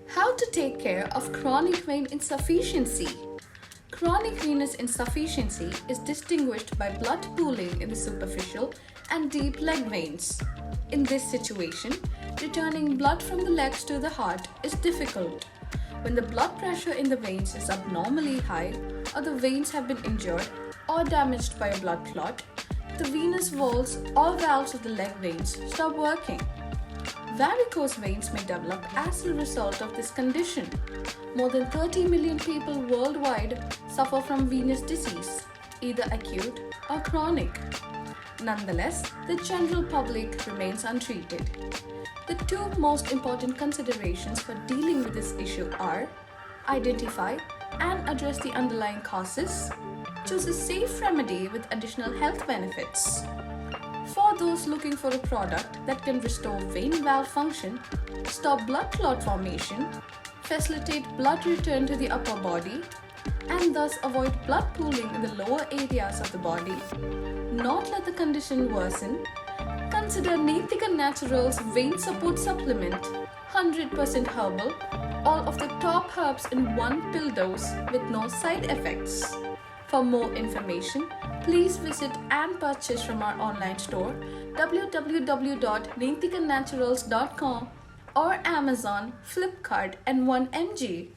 How to take care of chronic vein insufficiency. Chronic venous insufficiency is distinguished by blood pooling in the superficial and deep leg veins. In this situation, returning blood from the legs to the heart is difficult. When the blood pressure in the veins is abnormally high, or the veins have been injured or damaged by a blood clot, the venous walls or valves of the leg veins stop working. Varicose veins may develop as a result of this condition. More than 30 million people worldwide suffer from venous disease, either acute or chronic. Nonetheless, the general public remains untreated. The two most important considerations for dealing with this issue are: identify and address the underlying causes, choose a safe remedy with additional health benefits. For those looking for a product that can restore vein valve function, stop blood clot formation, facilitate blood return to the upper body, and thus avoid blood pooling in the lower areas of the body, not let the condition worsen, consider Nethika Naturals Vein Support Supplement, 100% herbal, all of the top herbs in one pill dose with no side effects. For more information, please visit and purchase from our online store www.nethikanaturals.com or Amazon, Flipkart and 1mg.